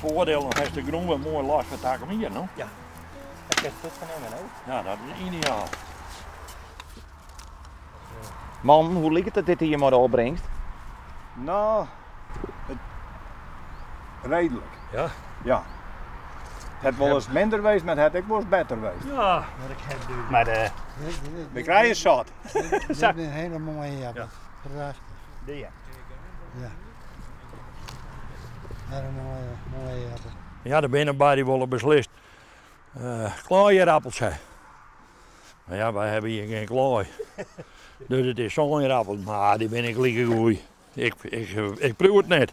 voordeel, dan heeft de groen wat mooi los van takken hier, no? Ja. Ik heb het genomen ook. Ja, dat is ideaal. Man, hoe ligt het dit hier maar de opbrengst? Nou, redelijk. Ja? Ja. Het wel eens minder geweest, maar het was beter geweest. Ja. Wat ik heb doen. Maar we krijgen zat. Dit is een hele mooie appel. Prachtig. Die ja. Ja. Hele mooie appel. Ja, de binnenbij die willen beslist. Klooierappels. Maar ja, wij hebben hier geen klooi. Dus het is zo'n appel. Maar die ben ik lekker goed. Ik proef het net.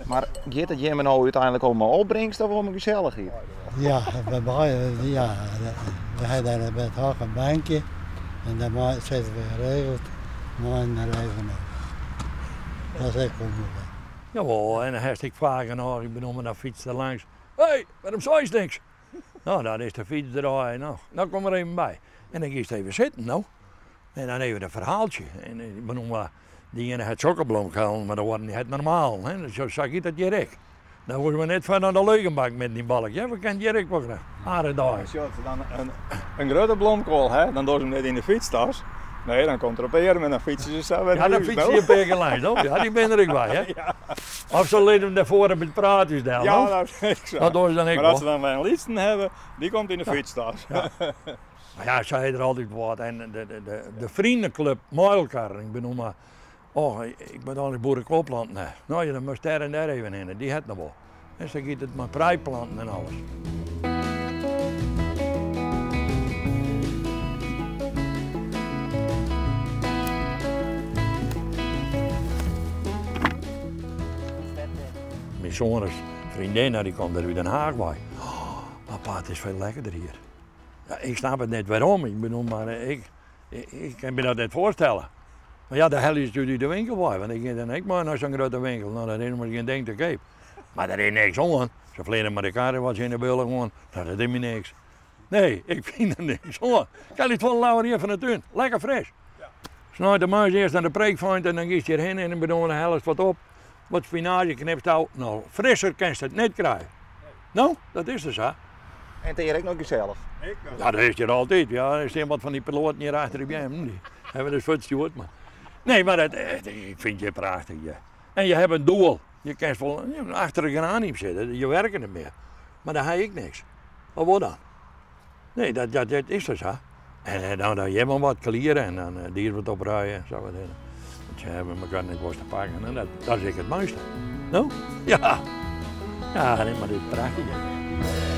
Maar gaat het je nou uiteindelijk allemaal opbrengst of om gezellig hier? Ja, we hebben daar bij het hoog een bankje en daar zetten we geregeld, maar naar even op. Dat is echt wel moeilijk. Jawel, en dan heb ik vragen nog, ik ben om naar fiets er langs. Hé, hey, waarom zei je niks? Nou, dan is de fiets draaien. Nou kom er even bij. En dan ga je even zitten, nou. En dan even een verhaaltje. En ik bedoel, die ene had chocobloem gehaald, maar dat was niet het normaal. Hè? Zo zag ik dat Jerk. Dan worden we net van aan de leugenbak met die balk. Ja, we kennen Jerk wel graag. Aardig daar. Als je dan een grote blomkool hebt, dan doen ze hem niet in de fietstas. Nee, dan komt er op een en dan fietsen ze zo weer Ja, dan fiets je op eigen lijn, hoor. Ja, die ben er ik bij, hè. Ja. Of ze laten hem daarvoor met praatjes daar, Ja, hoor. dat weet ik zo. Dat doen ze dan ik Maar wel. als ze dan bij een liedsten hebben, die komt in de fietstas. Ja. Maar ja, zei er altijd wat. En de vriendenclub Muilkar, ik bedoel maar. Oh, ik ben al die boerenkoopplanten. Nou, je dan moest daar en daar even in. Die had nog wel. En zo gaat het met prijplanten en alles. Mijn zoons vriendin, die komt er uit Den Haag bij. Oh, papa, het is veel lekkerder hier. Ja, ik snap het niet waarom. Ik bedoel, maar ik kan me dat niet voorstellen. Maar ja, de hel is jullie de winkel bij. Want ik denk, ik maar naar zo'n grote winkel. Nou, dat is maar geen ding te koop. Maar daar is niks aan. Ze vliegen met elkaar wat in de beelden gewoon. Nou, dat is me niks. Nee, ik vind er niks aan. Kan je het van lauwer hier van de tuin. Lekker fris. Ja. Snuit de muis eerst aan de preekvond en dan ga je erheen en dan bedoel de helft wat op. Wat spinazie knipt out. Nou, frisser kan je het niet krijgen. Nou, dat is dus hè. En Erik nog gezellig? Ja, dat is er altijd. Ja, er is iemand van die piloten hier achter bij hem. Die hebben dus wat stuurt, maar. Nee, maar ik vind je prachtig. Ja. En je hebt een doel. Je kan wel achter een granium zitten. Je werkt niet meer. Maar dan heb ik niks. Wat dan? Nee, dat is dus hè. En dan je hebt wat klieren en dan dieren wat opruien. Zo wat in. Want je hebben elkaar niet worst te pakken. En dat is ik het mooiste. Nou? Ja. Ja, nee, maar dit is prachtig. Ja.